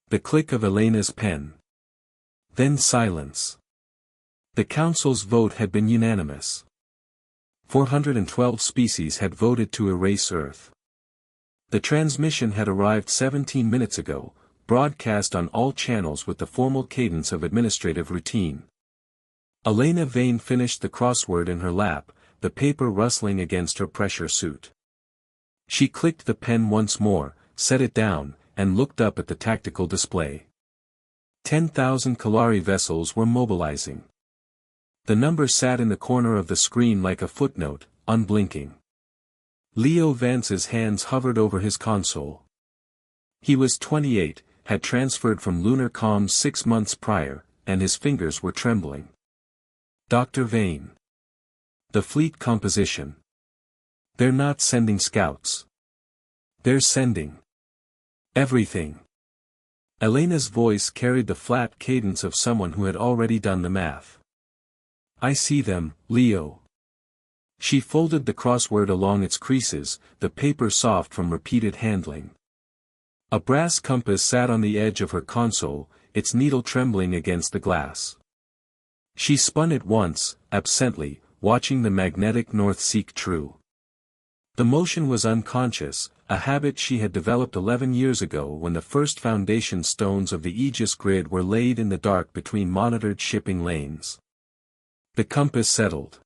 The click of Elena's pen. Then silence. The council's vote had been unanimous. 412 species had voted to erase Earth. The transmission had arrived 17 minutes ago, broadcast on all channels with the formal cadence of administrative routine. Elena Vane finished the crossword in her lap, the paper rustling against her pressure suit. She clicked the pen once more, set it down, and looked up at the tactical display. 10,000 Kalari vessels were mobilizing. The number sat in the corner of the screen like a footnote, unblinking. Leo Vance's hands hovered over his console. He was 28, had transferred from lunar comms 6 months prior, and his fingers were trembling. Dr. Vane. The fleet composition. They're not sending scouts. They're sending everything. Elena's voice carried the flat cadence of someone who had already done the math. I see them, Leo. She folded the crossword along its creases, the paper soft from repeated handling. A brass compass sat on the edge of her console, its needle trembling against the glass. She spun it once, absently, watching the magnetic north seek true. The motion was unconscious, a habit she had developed 11 years ago when the first foundation stones of the Aegis grid were laid in the dark between monitored shipping lanes. The compass settled.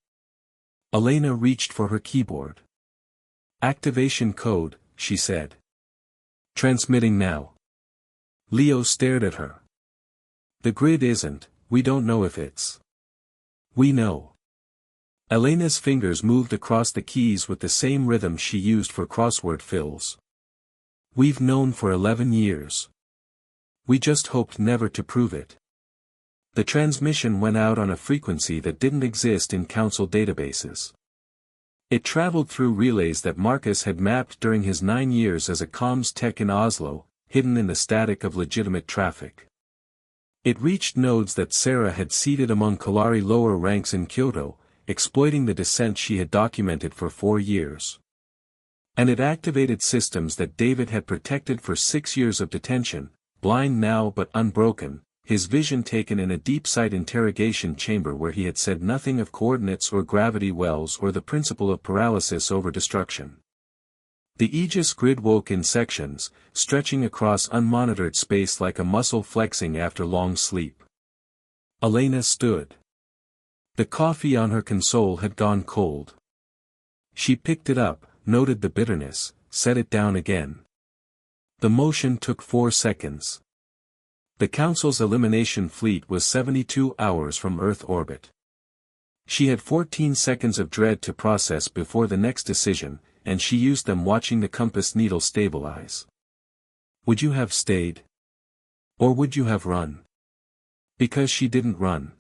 Elena reached for her keyboard. Activation code, she said. Transmitting now. Leo stared at her. The grid isn't, we don't know if it's. We know. Elena's fingers moved across the keys with the same rhythm she used for crossword fills. We've known for 11 years. We just hoped never to prove it. The transmission went out on a frequency that didn't exist in council databases. It traveled through relays that Marcus had mapped during his 9 years as a comms tech in Oslo, hidden in the static of legitimate traffic. It reached nodes that Sarah had seeded among Kalari lower ranks in Kyoto, exploiting the dissent she had documented for 4 years. And it activated systems that David had protected for 6 years of detention, blind now but unbroken, his vision taken in a deep-sight interrogation chamber where he had said nothing of coordinates or gravity wells or the principle of paralysis over destruction. The Aegis grid woke in sections, stretching across unmonitored space like a muscle flexing after long sleep. Elena stood. The coffee on her console had gone cold. She picked it up, noted the bitterness, set it down again. The motion took 4 seconds. The Council's elimination fleet was 72 hours from Earth orbit. She had 14 seconds of dread to process before the next decision, and she used them watching the compass needle stabilize. Would you have stayed? Or would you have run? Because she didn't run.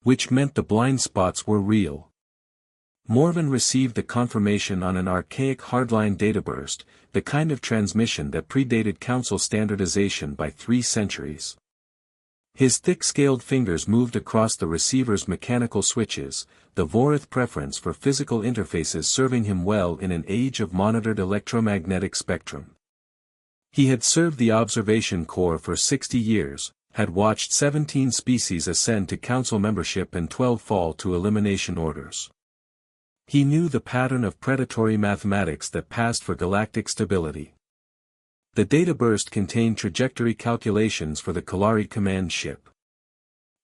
Which meant the blind spots were real. Morven received the confirmation on an archaic hardline data burst, the kind of transmission that predated Council standardization by 3 centuries. His thick-scaled fingers moved across the receiver's mechanical switches, the Vorith preference for physical interfaces serving him well in an age of monitored electromagnetic spectrum. He had served the Observation Corps for 60 years, had watched 17 species ascend to Council membership and 12 fall to elimination orders. He knew the pattern of predatory mathematics that passed for galactic stability. The data burst contained trajectory calculations for the Kalari command ship.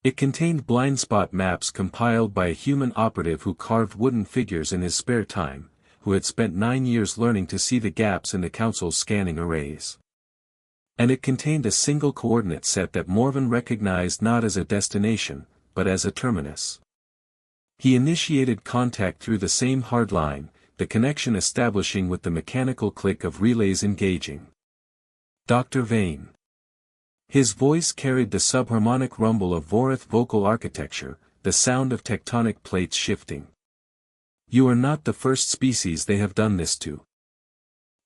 It contained blind spot maps compiled by a human operative who carved wooden figures in his spare time, who had spent 9 years learning to see the gaps in the Council's scanning arrays. And it contained a single coordinate set that Morven recognized not as a destination, but as a terminus. He initiated contact through the same hard line, the connection establishing with the mechanical click of relays engaging. Dr. Vane. His voice carried the subharmonic rumble of Vorith vocal architecture, the sound of tectonic plates shifting. You are not the first species they have done this to.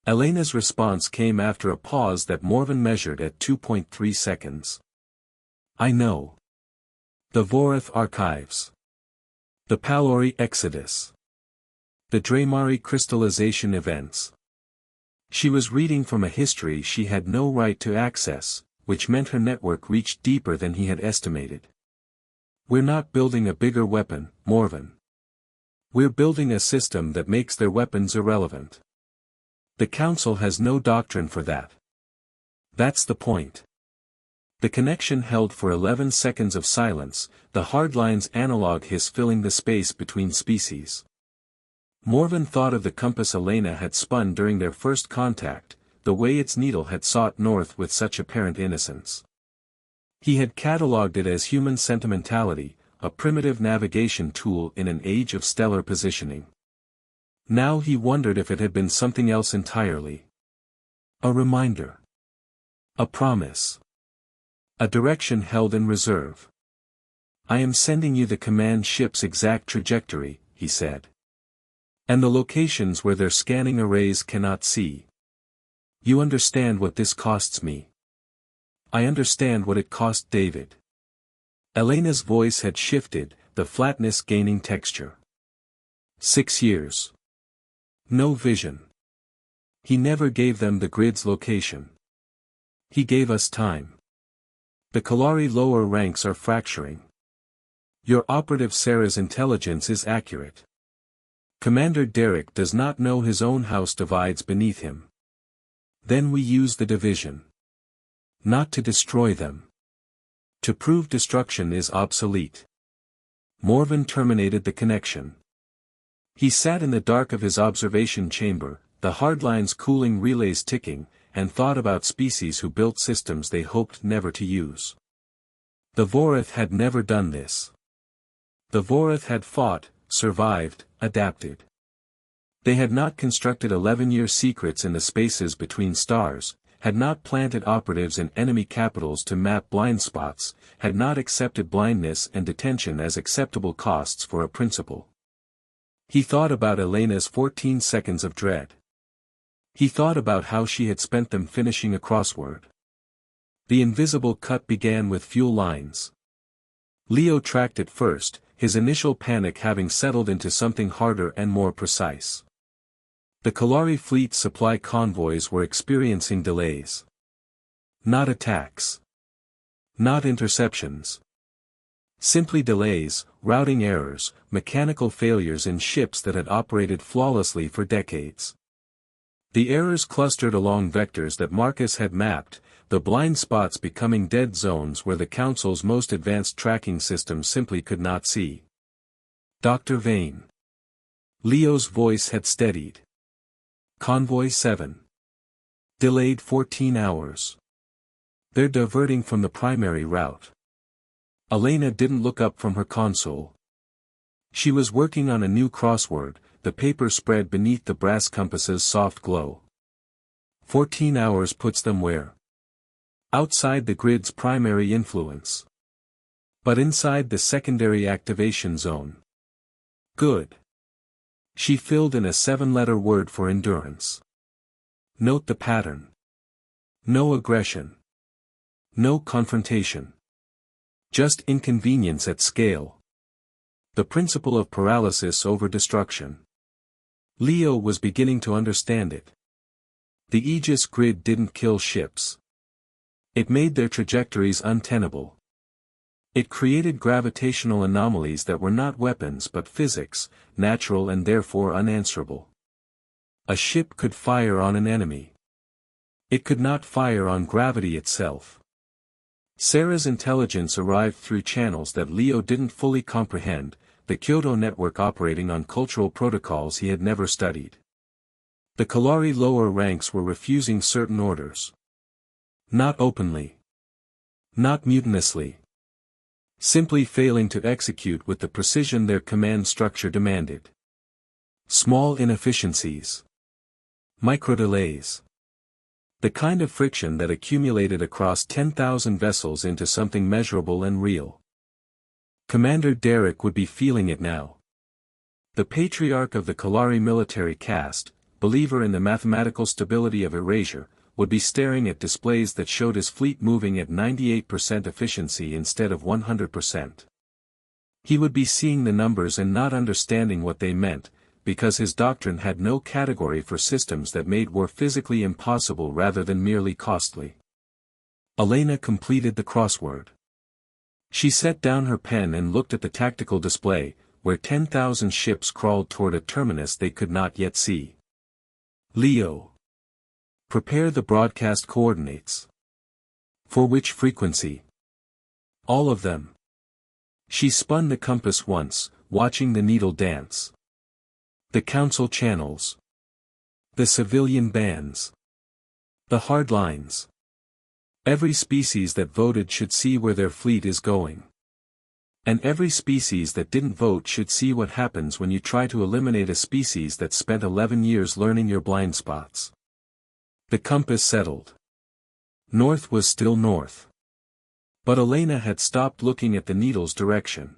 Elena's response came after a pause that Morven measured at 2.3 seconds. I know. The Vorith archives. The Palori Exodus. The Draymari crystallization events. She was reading from a history she had no right to access, which meant her network reached deeper than he had estimated. "We're not building a bigger weapon, Morven. We're building a system that makes their weapons irrelevant. The Council has no doctrine for that. That's the point." The connection held for 11 seconds of silence, the hardline's analog hiss filling the space between species. Morven thought of the compass Elena had spun during their first contact, the way its needle had sought north with such apparent innocence. He had catalogued it as human sentimentality, a primitive navigation tool in an age of stellar positioning. Now he wondered if it had been something else entirely. A reminder. A promise. A direction held in reserve. "I am sending you the command ship's exact trajectory," he said. "And the locations where their scanning arrays cannot see. You understand what this costs me. I understand what it cost David." Elena's voice had shifted, the flatness gaining texture. 6 years. No vision. He never gave them the grid's location. He gave us time. The Kalari lower ranks are fracturing. Your operative Sarah's intelligence is accurate. Commander Derek does not know his own house divides beneath him. Then we use the division. Not to destroy them. To prove destruction is obsolete. Morven terminated the connection. He sat in the dark of his observation chamber, the hardline's cooling relays ticking, and thought about species who built systems they hoped never to use. The Vorath had never done this. The Vorath had fought, survived, adapted. They had not constructed 11-year secrets in the spaces between stars, had not planted operatives in enemy capitals to map blind spots, had not accepted blindness and detention as acceptable costs for a principle. He thought about Elena's 14 seconds of dread. He thought about how she had spent them finishing a crossword. The invisible cut began with fuel lines. Leo tracked it first, his initial panic having settled into something harder and more precise. The Kalari fleet supply convoys were experiencing delays. Not attacks. Not interceptions. Simply delays, routing errors, mechanical failures in ships that had operated flawlessly for decades. The errors clustered along vectors that Marcus had mapped, the blind spots becoming dead zones where the Council's most advanced tracking system simply could not see. "Dr. Vane." Leo's voice had steadied. "Convoy 7. Delayed 14 hours. They're diverting from the primary route." Elena didn't look up from her console. She was working on a new crossword, the paper spread beneath the brass compass's soft glow. 14 hours puts them where? Outside the grid's primary influence. But inside the secondary activation zone. Good. She filled in a 7-letter word for endurance. Note the pattern. No aggression. No confrontation. Just inconvenience at scale. The principle of paralysis over destruction. Leo was beginning to understand it. The Aegis grid didn't kill ships. It made their trajectories untenable. It created gravitational anomalies that were not weapons but physics, natural and therefore unanswerable. A ship could fire on an enemy. It could not fire on gravity itself. Sarah's intelligence arrived through channels that Leo didn't fully comprehend, the Kyoto network operating on cultural protocols he had never studied. The Kalari lower ranks were refusing certain orders. Not openly. Not mutinously. Simply failing to execute with the precision their command structure demanded. Small inefficiencies. Micro-delays. The kind of friction that accumulated across 10,000 vessels into something measurable and real. Commander Derek would be feeling it now. The patriarch of the Kalari military caste, believer in the mathematical stability of erasure, would be staring at displays that showed his fleet moving at 98% efficiency instead of 100%. He would be seeing the numbers and not understanding what they meant, because his doctrine had no category for systems that made war physically impossible rather than merely costly. Elena completed the crossword. She set down her pen and looked at the tactical display, where 10,000 ships crawled toward a terminus they could not yet see. Leo. Prepare the broadcast coordinates. For which frequency? All of them. She spun the compass once, watching the needle dance. The council channels. The civilian bands. The hard lines. Every species that voted should see where their fleet is going. And every species that didn't vote should see what happens when you try to eliminate a species that spent 11 years learning your blind spots. The compass settled. North was still north. But Elena had stopped looking at the needle's direction.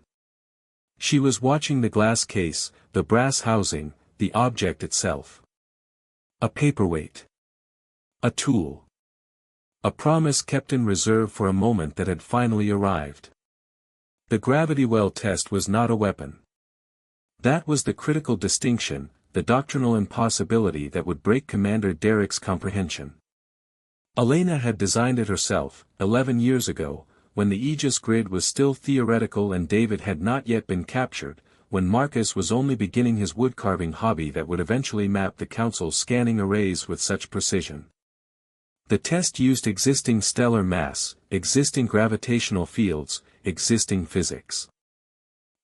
She was watching the glass case, the brass housing, the object itself. A paperweight. A tool. A promise kept in reserve for a moment that had finally arrived. The gravity well test was not a weapon. That was the critical distinction, the doctrinal impossibility that would break Commander Derek's comprehension. Elena had designed it herself, 11 years ago, when the Aegis grid was still theoretical and David had not yet been captured, when Marcus was only beginning his woodcarving hobby that would eventually map the Council's scanning arrays with such precision. The test used existing stellar mass, existing gravitational fields, existing physics.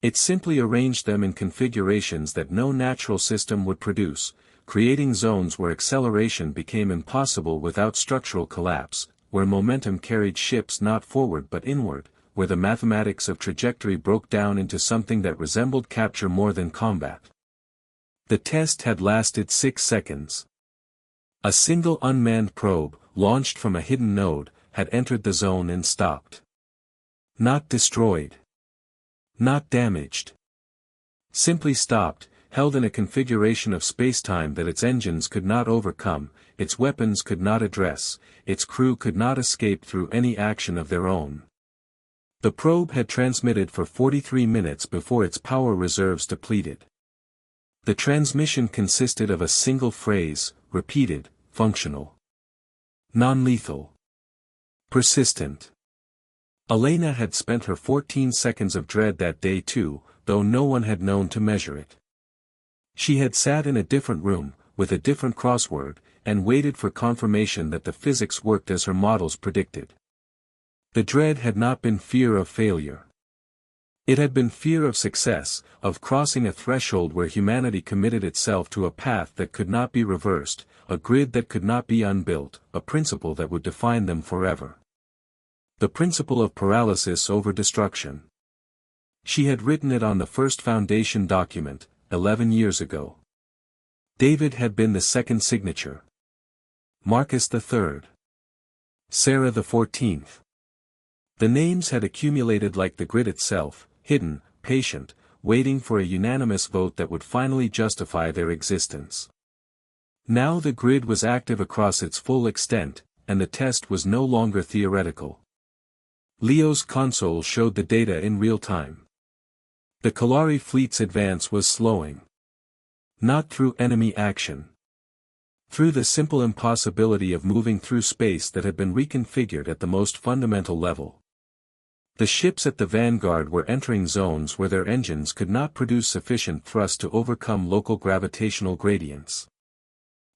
It simply arranged them in configurations that no natural system would produce, creating zones where acceleration became impossible without structural collapse, where momentum carried ships not forward but inward, where the mathematics of trajectory broke down into something that resembled capture more than combat. The test had lasted 6 seconds. A single unmanned probe, launched from a hidden node, had entered the zone and stopped. Not destroyed. Not damaged. Simply stopped, held in a configuration of spacetime that its engines could not overcome, its weapons could not address, its crew could not escape through any action of their own. The probe had transmitted for 43 minutes before its power reserves depleted. The transmission consisted of a single phrase, repeated, functional. Non-lethal. Persistent. Elena had spent her 14 seconds of dread that day too, though no one had known to measure it. She had sat in a different room, with a different crossword, and waited for confirmation that the physics worked as her models predicted. The dread had not been fear of failure. It had been fear of success, of crossing a threshold where humanity committed itself to a path that could not be reversed, a grid that could not be unbuilt, a principle that would define them forever. The principle of paralysis over destruction. She had written it on the first foundation document, 11 years ago. David had been the second signature. Marcus the third. Sarah the 14th. The names had accumulated like the grid itself, hidden, patient, waiting for a unanimous vote that would finally justify their existence. Now the grid was active across its full extent, and the test was no longer theoretical. Leo's console showed the data in real time. The Kalari fleet's advance was slowing. Not through enemy action. Through the simple impossibility of moving through space that had been reconfigured at the most fundamental level. The ships at the vanguard were entering zones where their engines could not produce sufficient thrust to overcome local gravitational gradients.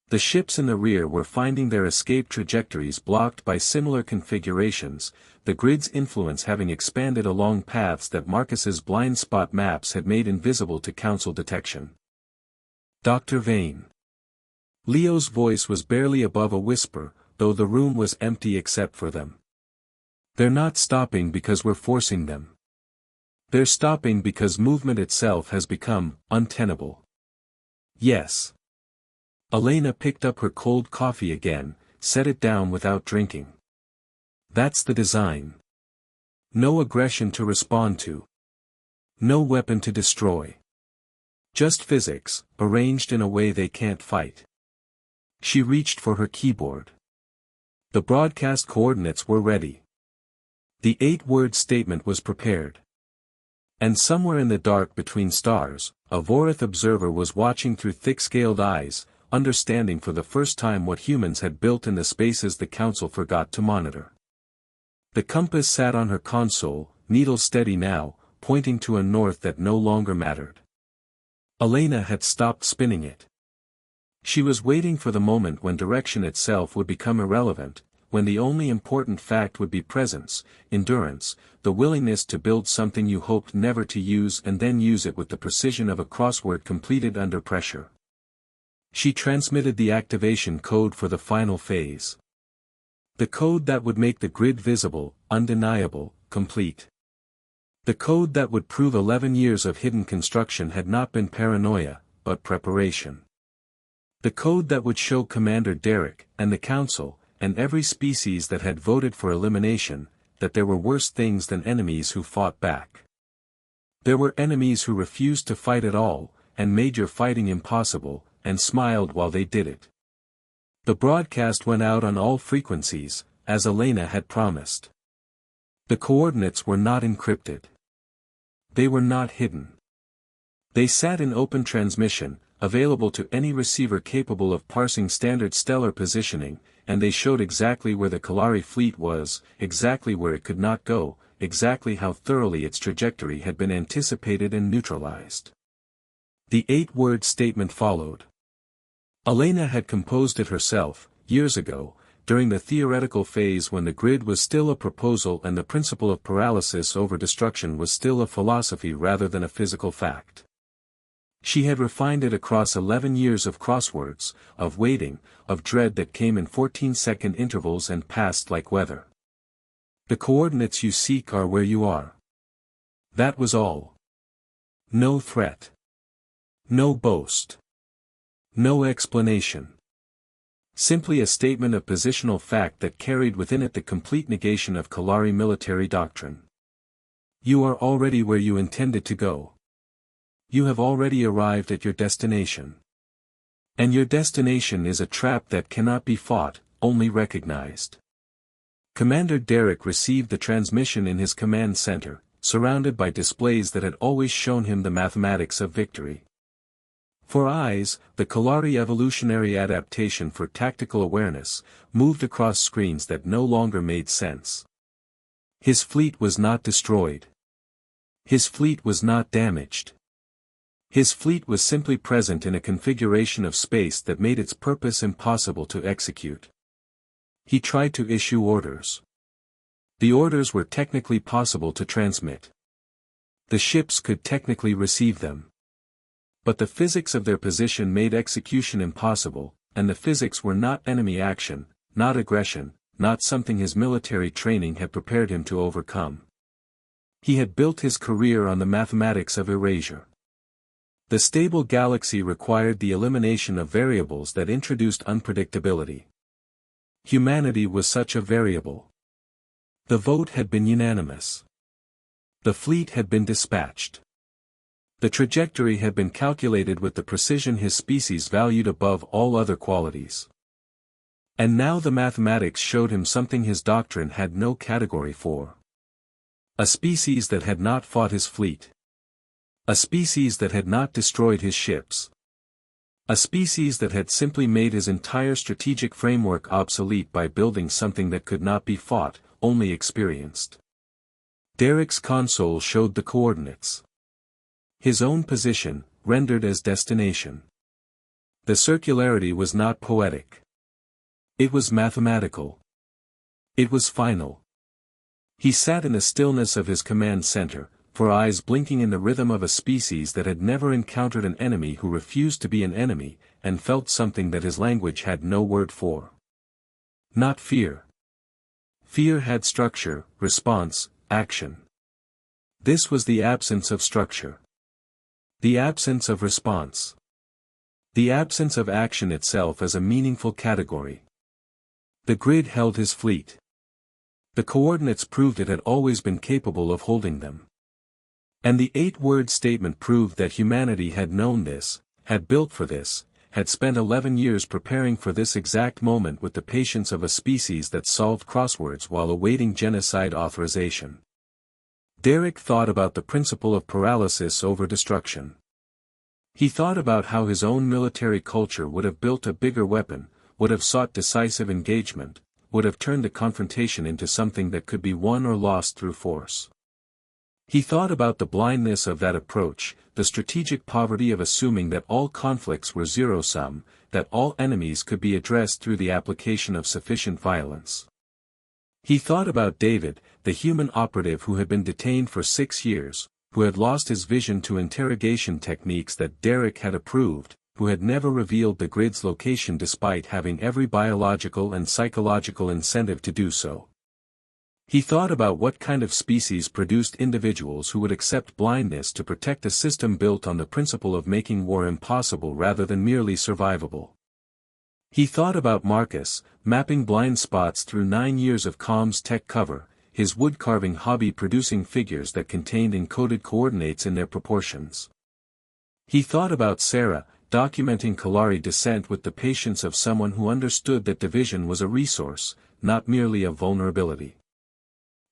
The ships in the rear were finding their escape trajectories blocked by similar configurations, the grid's influence having expanded along paths that Marcus's blind spot maps had made invisible to Council detection. Dr. Vane. Leo's voice was barely above a whisper, though the room was empty except for them. They're not stopping because we're forcing them. They're stopping because movement itself has become untenable. Yes. Elena picked up her cold coffee again, set it down without drinking. That's the design. No aggression to respond to. No weapon to destroy. Just physics, arranged in a way they can't fight. She reached for her keyboard. The broadcast coordinates were ready. The 8-word statement was prepared. And somewhere in the dark between stars, a Vorith observer was watching through thick-scaled eyes, understanding for the first time what humans had built in the spaces the Council forgot to monitor. The compass sat on her console, needle steady now, pointing to a north that no longer mattered. Elena had stopped spinning it. She was waiting for the moment when direction itself would become irrelevant, when the only important fact would be presence, endurance, the willingness to build something you hoped never to use and then use it with the precision of a crossword completed under pressure. She transmitted the activation code for the final phase. The code that would make the grid visible, undeniable, complete. The code that would prove 11 years of hidden construction had not been paranoia, but preparation. The code that would show Commander Derek, and the Council, and every species that had voted for elimination, that there were worse things than enemies who fought back. There were enemies who refused to fight at all, and made your fighting impossible, and smiled while they did it. The broadcast went out on all frequencies, as Elena had promised. The coordinates were not encrypted. They were not hidden. They sat in open transmission, available to any receiver capable of parsing standard stellar positioning, and they showed exactly where the Kalari fleet was, exactly where it could not go, exactly how thoroughly its trajectory had been anticipated and neutralized. The 8-word statement followed. Elena had composed it herself, years ago, during the theoretical phase when the grid was still a proposal and the principle of paralysis over destruction was still a philosophy rather than a physical fact. She had refined it across 11 years of crosswords, of waiting, of dread that came in 14-second intervals and passed like weather. The coordinates you seek are where you are. That was all. No threat. No boast. No explanation. Simply a statement of positional fact that carried within it the complete negation of Kalari military doctrine. You are already where you intended to go. You have already arrived at your destination. And your destination is a trap that cannot be fought, only recognized. Commander Derek received the transmission in his command center, surrounded by displays that had always shown him the mathematics of victory. For eyes, the Kalari evolutionary adaptation for tactical awareness, moved across screens that no longer made sense. His fleet was not destroyed. His fleet was not damaged. His fleet was simply present in a configuration of space that made its purpose impossible to execute. He tried to issue orders. The orders were technically possible to transmit. The ships could technically receive them. But the physics of their position made execution impossible, and the physics were not enemy action, not aggression, not something his military training had prepared him to overcome. He had built his career on the mathematics of erasure. The stable galaxy required the elimination of variables that introduced unpredictability. Humanity was such a variable. The vote had been unanimous. The fleet had been dispatched. The trajectory had been calculated with the precision his species valued above all other qualities. And now the mathematics showed him something his doctrine had no category for. A species that had not fought his fleet. A species that had not destroyed his ships. A species that had simply made his entire strategic framework obsolete by building something that could not be fought, only experienced. Derek's console showed the coordinates. His own position, rendered as destination. The circularity was not poetic. It was mathematical. It was final. He sat in the stillness of his command center, for eyes blinking in the rhythm of a species that had never encountered an enemy who refused to be an enemy, and felt something that his language had no word for. Not fear. Fear had structure, response, action. This was the absence of structure. The absence of response. The absence of action itself as a meaningful category. The grid held his fleet. The coordinates proved it had always been capable of holding them. And the 8-word statement proved that humanity had known this, had built for this, had spent 11 years preparing for this exact moment with the patience of a species that solved crosswords while awaiting genocide authorization. Derek thought about the principle of paralysis over destruction. He thought about how his own military culture would have built a bigger weapon, would have sought decisive engagement, would have turned the confrontation into something that could be won or lost through force. He thought about the blindness of that approach, the strategic poverty of assuming that all conflicts were zero-sum, that all enemies could be addressed through the application of sufficient violence. He thought about David, the human operative who had been detained for 6 years, who had lost his vision to interrogation techniques that Derek had approved, who had never revealed the grid's location despite having every biological and psychological incentive to do so. He thought about what kind of species produced individuals who would accept blindness to protect a system built on the principle of making war impossible rather than merely survivable. He thought about Marcus, mapping blind spots through 9 years of comms tech cover, his woodcarving hobby producing figures that contained encoded coordinates in their proportions. He thought about Sarah, documenting Kalari descent with the patience of someone who understood that division was a resource, not merely a vulnerability.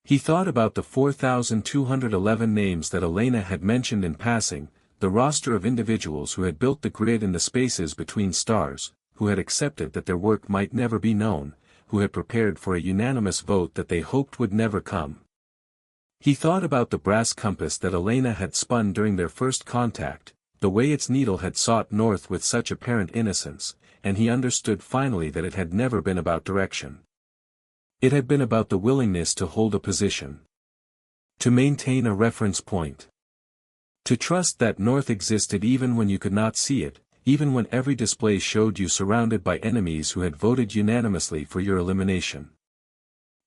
He thought about the 4,211 names that Elena had mentioned in passing, the roster of individuals who had built the grid in the spaces between stars, who had accepted that their work might never be known, who had prepared for a unanimous vote that they hoped would never come. He thought about the brass compass that Elena had spun during their first contact, the way its needle had sought north with such apparent innocence, and he understood finally that it had never been about direction. It had been about the willingness to hold a position. To maintain a reference point. To trust that north existed even when you could not see it, even when every display showed you surrounded by enemies who had voted unanimously for your elimination.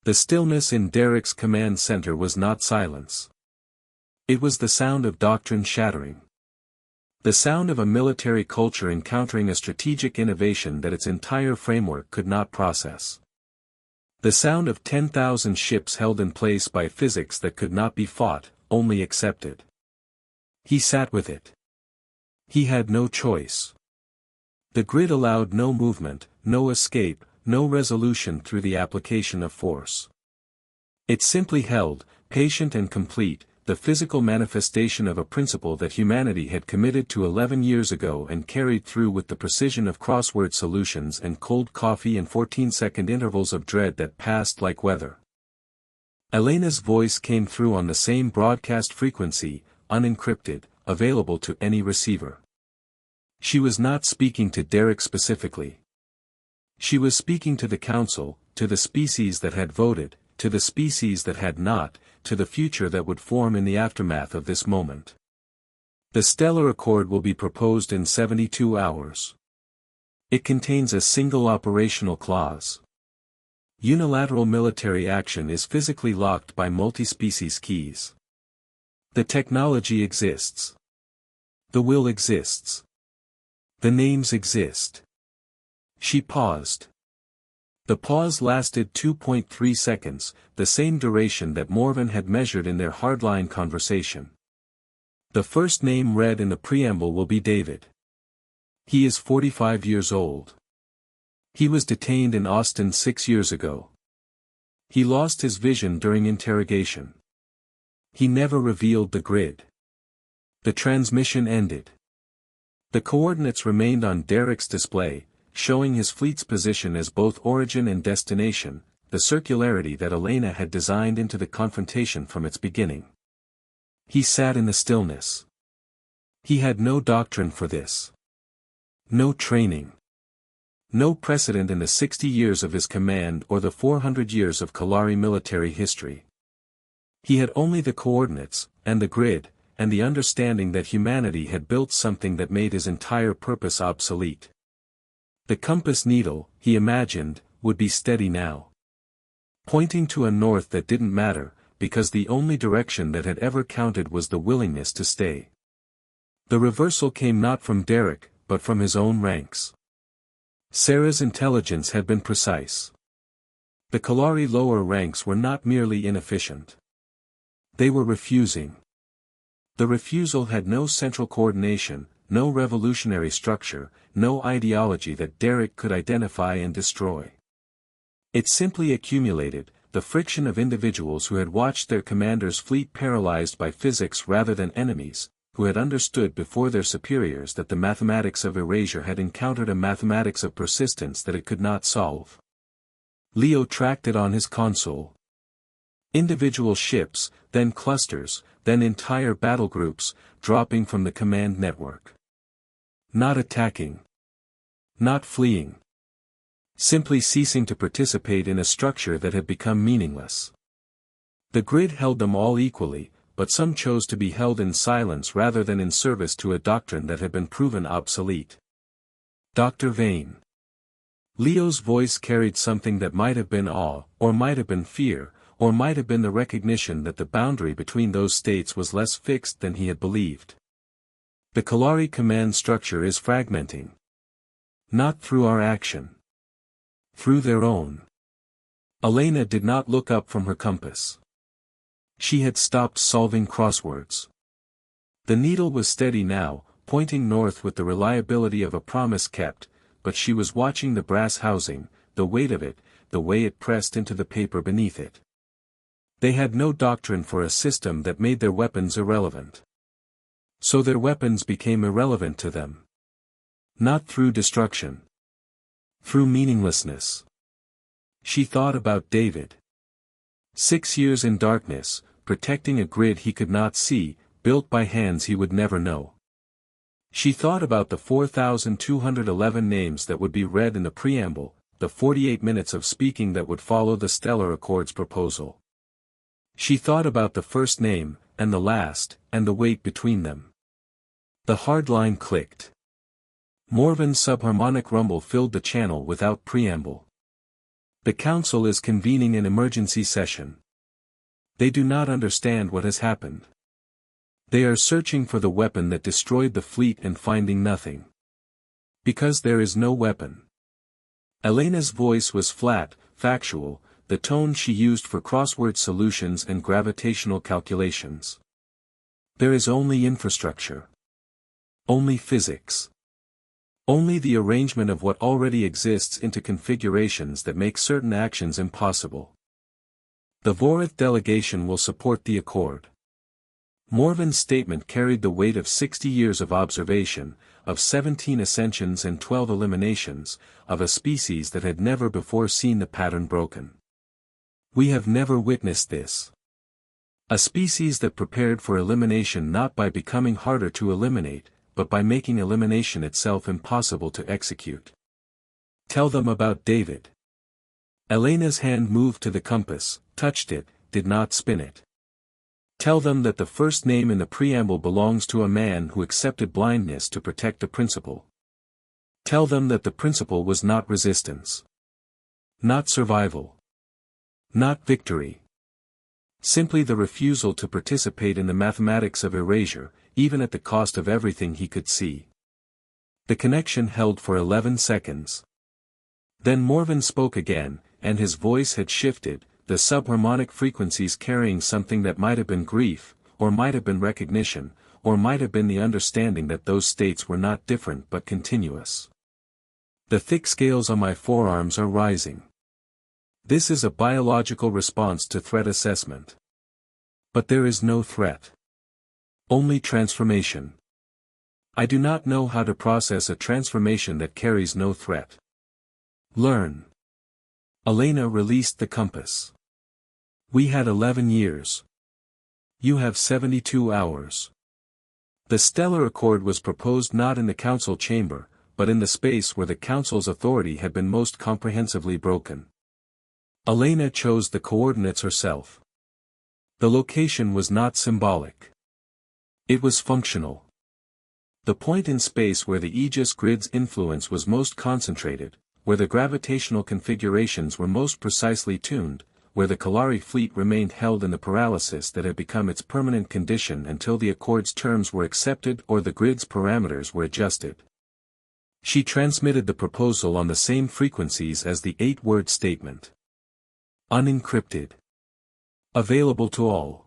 The stillness in Derek's command center was not silence. It was the sound of doctrine shattering. The sound of a military culture encountering a strategic innovation that its entire framework could not process. The sound of 10,000 ships held in place by physics that could not be fought, only accepted. He sat with it. He had no choice. The grid allowed no movement, no escape, no resolution through the application of force. It simply held, patient and complete, the physical manifestation of a principle that humanity had committed to 11 years ago and carried through with the precision of crossword solutions and cold coffee and 14-second intervals of dread that passed like weather. Elena's voice came through on the same broadcast frequency, unencrypted, available to any receiver. She was not speaking to Derek specifically. She was speaking to the Council, to the species that had voted, to the species that had not, to the future that would form in the aftermath of this moment. The Stellar Accord will be proposed in 72 hours. It contains a single operational clause. Unilateral military action is physically locked by multi-species keys. The technology exists. The will exists. The names exist. She paused. The pause lasted 2.3 seconds, the same duration that Morven had measured in their hardline conversation. The first name read in the preamble will be David. He is 45 years old. He was detained in Austin 6 years ago. He lost his vision during interrogation. He never revealed the grid. The transmission ended. The coordinates remained on Derek's display, showing his fleet's position as both origin and destination, the circularity that Elena had designed into the confrontation from its beginning. He sat in the stillness. He had no doctrine for this. No training. No precedent in the 60 years of his command or the 400 years of Kalari military history. He had only the coordinates, and the grid, and the understanding that humanity had built something that made his entire purpose obsolete. The compass needle, he imagined, would be steady now. Pointing to a north that didn't matter, because the only direction that had ever counted was the willingness to stay. The reversal came not from Derek, but from his own ranks. Sarah's intelligence had been precise. The Kalari lower ranks were not merely inefficient. They were refusing. The refusal had no central coordination, no revolutionary structure, no ideology that Derek could identify and destroy. It simply accumulated, the friction of individuals who had watched their commander's fleet paralyzed by physics rather than enemies, who had understood before their superiors that the mathematics of erasure had encountered a mathematics of persistence that it could not solve. Leo tracked it on his console. Individual ships, then clusters, then entire battle groups, dropping from the command network. Not attacking. Not fleeing. Simply ceasing to participate in a structure that had become meaningless. The grid held them all equally, but some chose to be held in silence rather than in service to a doctrine that had been proven obsolete. Dr. Vane. Leo's voice carried something that might have been awe, or might have been fear, or might have been the recognition that the boundary between those states was less fixed than he had believed. The Kalari command structure is fragmenting. Not through our action. Through their own. Elena did not look up from her compass. She had stopped solving crosswords. The needle was steady now, pointing north with the reliability of a promise kept, but she was watching the brass housing, the weight of it, the way it pressed into the paper beneath it. They had no doctrine for a system that made their weapons irrelevant. So their weapons became irrelevant to them. Not through destruction. Through meaninglessness. She thought about David. 6 years in darkness, protecting a grid he could not see, built by hands he would never know. She thought about the 4,211 names that would be read in the preamble, the 48 minutes of speaking that would follow the Stellar Accords proposal. She thought about the first name, and the last, and the weight between them. The hard line clicked. Morven's subharmonic rumble filled the channel without preamble. The council is convening an emergency session. They do not understand what has happened. They are searching for the weapon that destroyed the fleet and finding nothing. Because there is no weapon. Elena's voice was flat, factual, the tone she used for crossword solutions and gravitational calculations. There is only infrastructure. Only physics. Only the arrangement of what already exists into configurations that make certain actions impossible. The Vorith delegation will support the accord. Morven's statement carried the weight of 60 years of observation, of 17 ascensions and 12 eliminations, of a species that had never before seen the pattern broken. We have never witnessed this. A species that prepared for elimination not by becoming harder to eliminate, but by making elimination itself impossible to execute. Tell them about David. Elena's hand moved to the compass, touched it, did not spin it. Tell them that the first name in the preamble belongs to a man who accepted blindness to protect a principle. Tell them that the principle was not resistance. Not survival. Not victory. Simply the refusal to participate in the mathematics of erasure, even at the cost of everything he could see. The connection held for 11 seconds. Then Morven spoke again, and his voice had shifted, the subharmonic frequencies carrying something that might have been grief, or might have been recognition, or might have been the understanding that those states were not different but continuous. The thick scales on my forearms are rising. This is a biological response to threat assessment. But there is no threat. Only transformation. I do not know how to process a transformation that carries no threat. Learn. Elena released the compass. We had 11 years. You have 72 hours. The Stellar Accord was proposed not in the council chamber, but in the space where the council's authority had been most comprehensively broken. Elena chose the coordinates herself. The location was not symbolic. It was functional. The point in space where the Aegis grid's influence was most concentrated, where the gravitational configurations were most precisely tuned, where the Kalari fleet remained held in the paralysis that had become its permanent condition until the Accord's terms were accepted or the grid's parameters were adjusted. She transmitted the proposal on the same frequencies as the 8-word statement. Unencrypted. Available to all.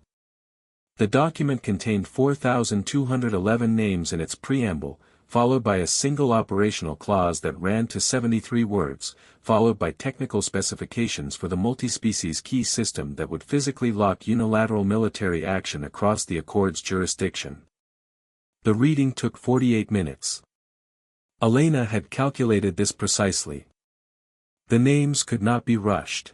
The document contained 4,211 names in its preamble, followed by a single operational clause that ran to 73 words, followed by technical specifications for the multi-species key system that would physically lock unilateral military action across the Accord's jurisdiction. The reading took 48 minutes. Elena had calculated this precisely. The names could not be rushed.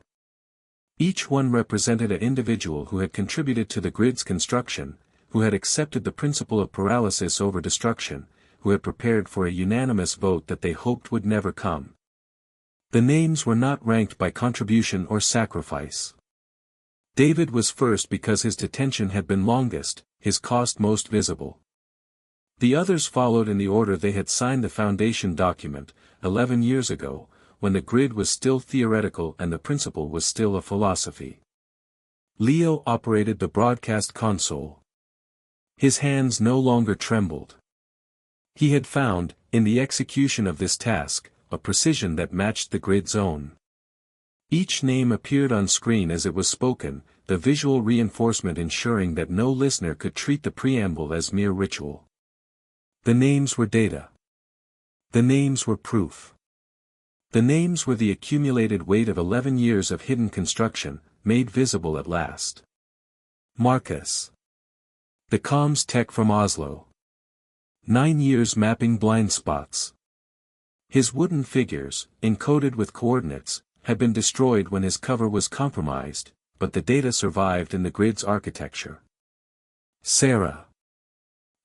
Each one represented an individual who had contributed to the grid's construction, who had accepted the principle of paralysis over destruction, who had prepared for a unanimous vote that they hoped would never come. The names were not ranked by contribution or sacrifice. David was first because his detention had been longest, his cost most visible. The others followed in the order they had signed the foundation document, 11 years ago, when the grid was still theoretical and the principle was still a philosophy. Leo operated the broadcast console. His hands no longer trembled. He had found, in the execution of this task, a precision that matched the grid's own. Each name appeared on screen as it was spoken, the visual reinforcement ensuring that no listener could treat the preamble as mere ritual. The names were data. The names were proof. The names were the accumulated weight of 11 years of hidden construction, made visible at last. Marcus. The comms tech from Oslo. 9 years mapping blind spots. His wooden figures, encoded with coordinates, had been destroyed when his cover was compromised, but the data survived in the grid's architecture. Sarah.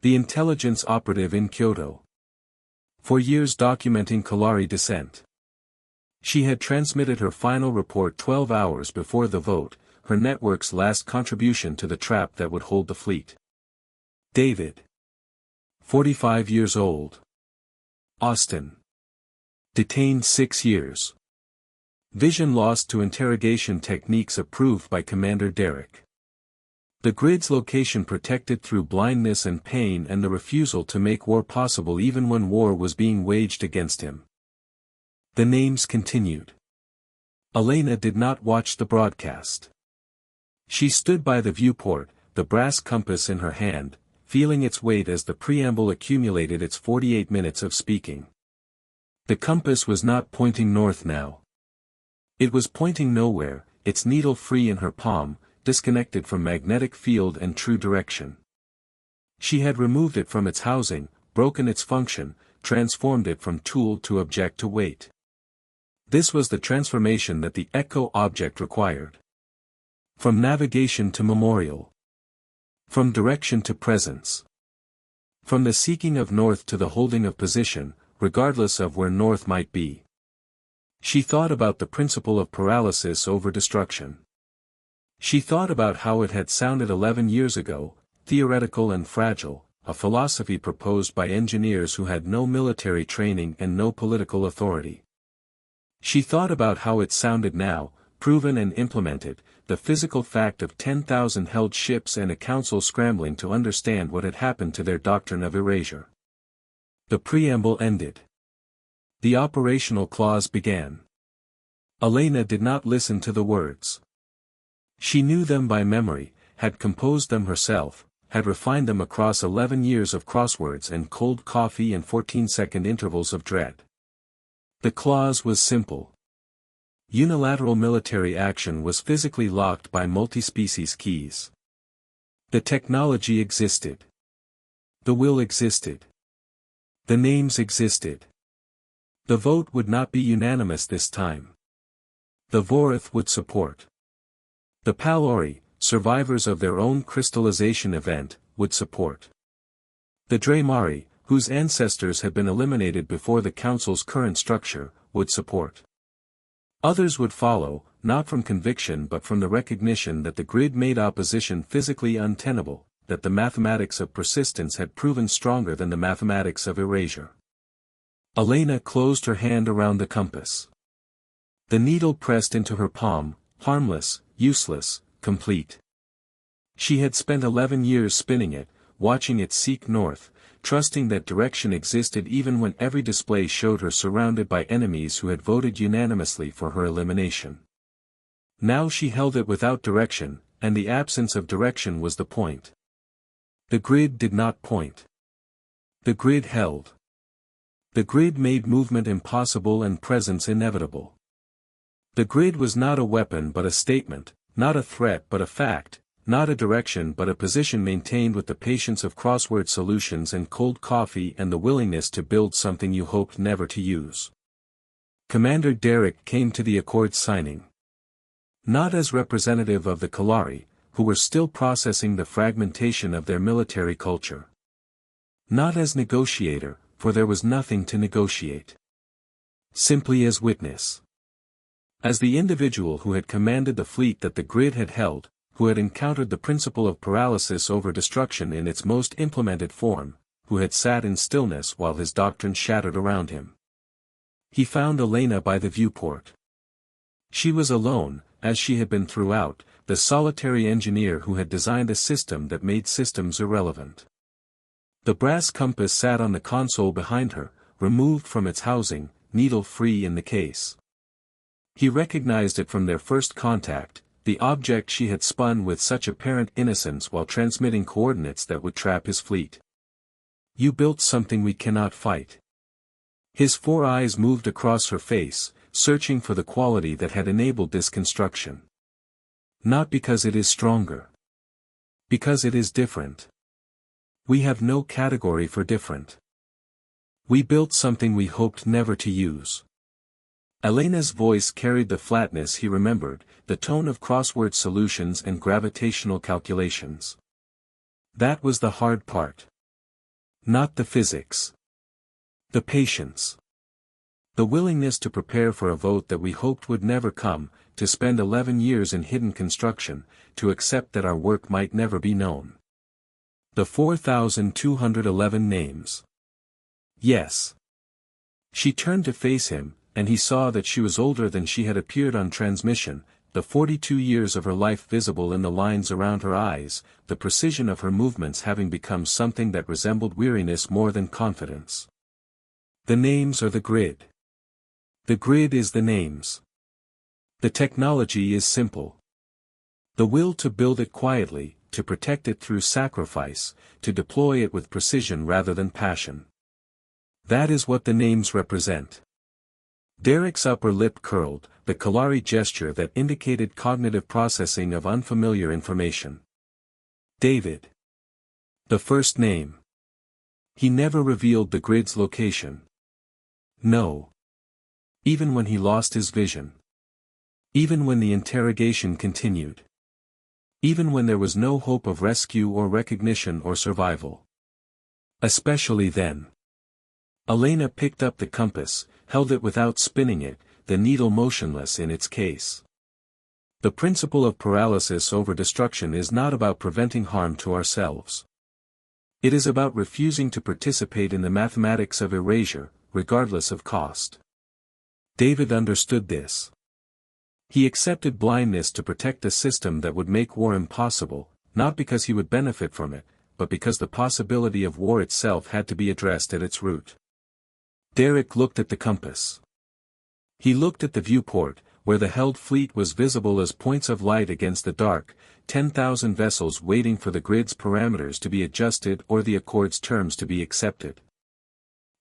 The intelligence operative in Kyoto. For years documenting Kalari descent. She had transmitted her final report 12 hours before the vote, her network's last contribution to the trap that would hold the fleet. David. 45 years old. Austin. Detained 6 years. Vision lost to interrogation techniques approved by Commander Derek. The grid's location protected through blindness and pain and the refusal to make war possible even when war was being waged against him. The names continued. Elena did not watch the broadcast. She stood by the viewport, the brass compass in her hand, feeling its weight as the preamble accumulated its 48 minutes of speaking. The compass was not pointing north now. It was pointing nowhere, its needle free in her palm, disconnected from magnetic field and true direction. She had removed it from its housing, broken its function, transformed it from tool to object to weight. This was the transformation that the Echo object required. From navigation to memorial. From direction to presence. From the seeking of north to the holding of position, regardless of where north might be. She thought about the principle of paralysis over destruction. She thought about how it had sounded 11 years ago, theoretical and fragile, a philosophy proposed by engineers who had no military training and no political authority. She thought about how it sounded now, proven and implemented, the physical fact of 10,000 held ships and a council scrambling to understand what had happened to their doctrine of erasure. The preamble ended. The operational clause began. Elena did not listen to the words. She knew them by memory, had composed them herself, had refined them across 11 years of crosswords and cold coffee and 14-second intervals of dread. The clause was simple. Unilateral military action was physically locked by multi-species keys. The technology existed. The will existed. The names existed. The vote would not be unanimous this time. The Vorith would support. The Palori, survivors of their own crystallization event, would support. The Draymari, whose ancestors had been eliminated before the Council's current structure, would support. Others would follow, not from conviction but from the recognition that the grid made opposition physically untenable, that the mathematics of persistence had proven stronger than the mathematics of erasure. Elena closed her hand around the compass. The needle pressed into her palm, harmless, useless, complete. She had spent 11 years spinning it, watching it seek north, trusting that direction existed even when every display showed her surrounded by enemies who had voted unanimously for her elimination. Now she held it without direction, and the absence of direction was the point. The grid did not point. The grid held. The grid made movement impossible and presence inevitable. The grid was not a weapon but a statement, not a threat but a fact, not a direction but a position maintained with the patience of crossword solutions and cold coffee and the willingness to build something you hoped never to use. Commander Derek came to the Accord signing. Not as representative of the Kalari, who were still processing the fragmentation of their military culture. Not as negotiator, for there was nothing to negotiate. Simply as witness. As the individual who had commanded the fleet that the grid had held, who had encountered the principle of paralysis over destruction in its most implemented form, who had sat in stillness while his doctrine shattered around him. He found Elena by the viewport. She was alone, as she had been throughout, the solitary engineer who had designed a system that made systems irrelevant. The brass compass sat on the console behind her, removed from its housing, needle-free in the case. He recognized it from their first contact, the object she had spun with such apparent innocence while transmitting coordinates that would trap his fleet. "You built something we cannot fight." His 4 eyes moved across her face, searching for the quality that had enabled this construction. "Not because it is stronger. Because it is different. We have no category for different. We built something we hoped never to use." Elena's voice carried the flatness he remembered, the tone of crossword solutions and gravitational calculations. That was the hard part. Not the physics. The patience. The willingness to prepare for a vote that we hoped would never come, to spend 11 years in hidden construction, to accept that our work might never be known. The 4,211 names. Yes. She turned to face him, and he saw that she was older than she had appeared on transmission, the 42 years of her life visible in the lines around her eyes, the precision of her movements having become something that resembled weariness more than confidence. The names are the grid. The grid is the names. The technology is simple. The will to build it quietly, to protect it through sacrifice, to deploy it with precision rather than passion. That is what the names represent. Derek's upper lip curled, the Kalari gesture that indicated cognitive processing of unfamiliar information. David. The first name. He never revealed the grid's location. No. Even when he lost his vision. Even when the interrogation continued. Even when there was no hope of rescue or recognition or survival. Especially then. Elena picked up the compass, held it without spinning it, the needle motionless in its case. The principle of paralysis over destruction is not about preventing harm to ourselves. It is about refusing to participate in the mathematics of erasure, regardless of cost. David understood this. He accepted blindness to protect a system that would make war impossible, not because he would benefit from it, but because the possibility of war itself had to be addressed at its root. Derek looked at the compass. He looked at the viewport, where the held fleet was visible as points of light against the dark, 10,000 vessels waiting for the grid's parameters to be adjusted or the Accord's terms to be accepted.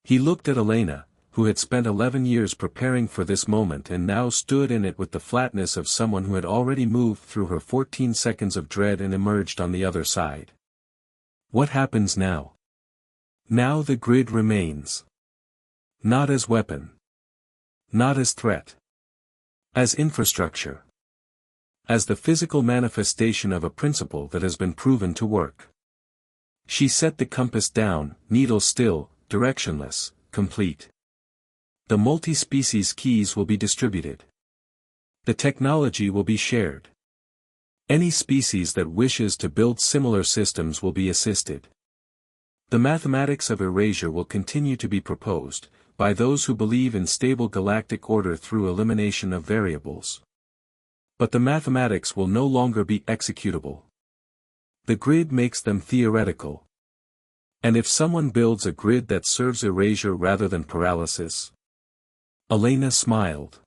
He looked at Elena, who had spent 11 years preparing for this moment and now stood in it with the flatness of someone who had already moved through her 14 seconds of dread and emerged on the other side. What happens now? Now the grid remains. Not as weapon. Not as threat. As infrastructure. As the physical manifestation of a principle that has been proven to work. She set the compass down, needle still, directionless, complete. The multi-species keys will be distributed. The technology will be shared. Any species that wishes to build similar systems will be assisted. The mathematics of erasure will continue to be proposed, by those who believe in stable galactic order through elimination of variables. But the mathematics will no longer be executable. The grid makes them theoretical. And if someone builds a grid that serves erasure rather than paralysis? Elena smiled.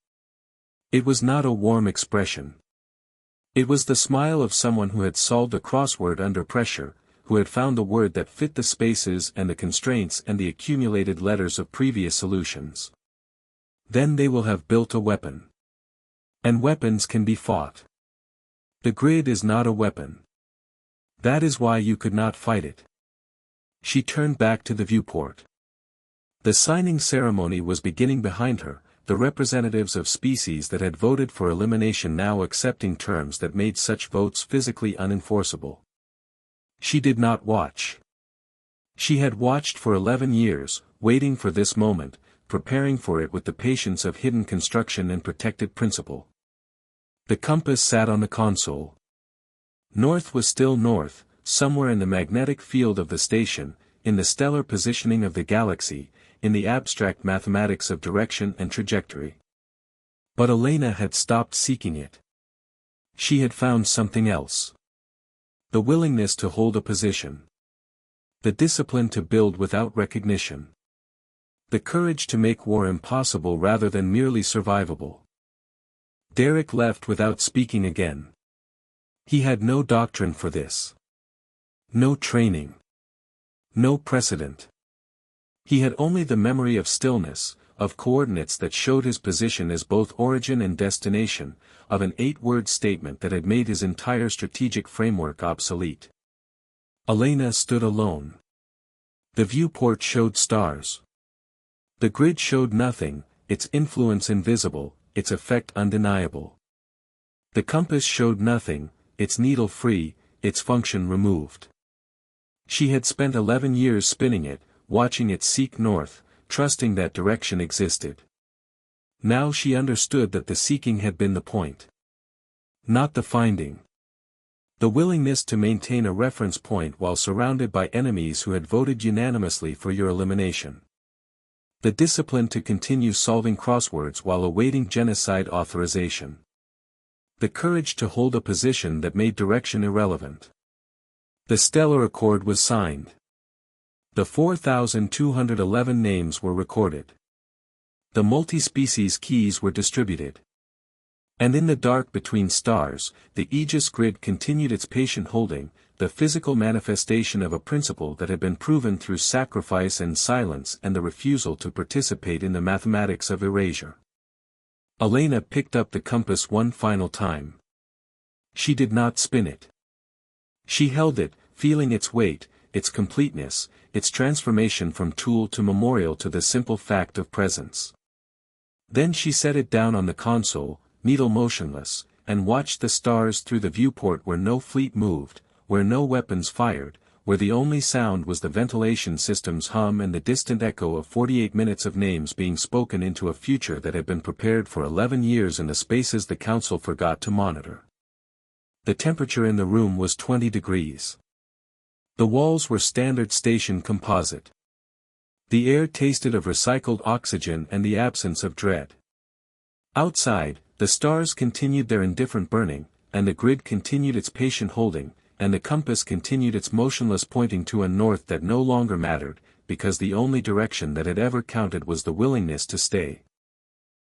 It was not a warm expression. It was the smile of someone who had solved a crossword under pressure, who had found the word that fit the spaces and the constraints and the accumulated letters of previous solutions. Then they will have built a weapon. And weapons can be fought. The grid is not a weapon. That is why you could not fight it. She turned back to the viewport. The signing ceremony was beginning behind her, the representatives of species that had voted for elimination now accepting terms that made such votes physically unenforceable. She did not watch. She had watched for 11 years, waiting for this moment, preparing for it with the patience of hidden construction and protected principle. The compass sat on the console. North was still north, somewhere in the magnetic field of the station, in the stellar positioning of the galaxy, in the abstract mathematics of direction and trajectory. But Elena had stopped seeking it. She had found something else. The willingness to hold a position. The discipline to build without recognition. The courage to make war impossible rather than merely survivable. Derek left without speaking again. He had no doctrine for this. No training. No precedent. He had only the memory of stillness, of coordinates that showed his position as both origin and destination, of an 8-word statement that had made his entire strategic framework obsolete. Elena stood alone. The viewport showed stars. The grid showed nothing, its influence invisible, its effect undeniable. The compass showed nothing, its needle free, its function removed. She had spent 11 years spinning it, watching it seek north, trusting that direction existed. Now she understood that the seeking had been the point. Not the finding. The willingness to maintain a reference point while surrounded by enemies who had voted unanimously for your elimination. The discipline to continue solving crosswords while awaiting genocide authorization. The courage to hold a position that made direction irrelevant. The Stellar Accord was signed. The 4,211 names were recorded. The multi-species keys were distributed. And in the dark between stars, the Aegis grid continued its patient holding, the physical manifestation of a principle that had been proven through sacrifice and silence and the refusal to participate in the mathematics of erasure. Elena picked up the compass one final time. She did not spin it. She held it, feeling its weight, its completeness, its transformation from tool to memorial to the simple fact of presence. Then she set it down on the console, needle motionless, and watched the stars through the viewport where no fleet moved, where no weapons fired, where the only sound was the ventilation system's hum and the distant echo of 48 minutes of names being spoken into a future that had been prepared for 11 years in the spaces the council forgot to monitor. The temperature in the room was 20 degrees. The walls were standard station composite. The air tasted of recycled oxygen and the absence of dread. Outside, the stars continued their indifferent burning, and the grid continued its patient holding, and the compass continued its motionless pointing to a north that no longer mattered, because the only direction that had ever counted was the willingness to stay.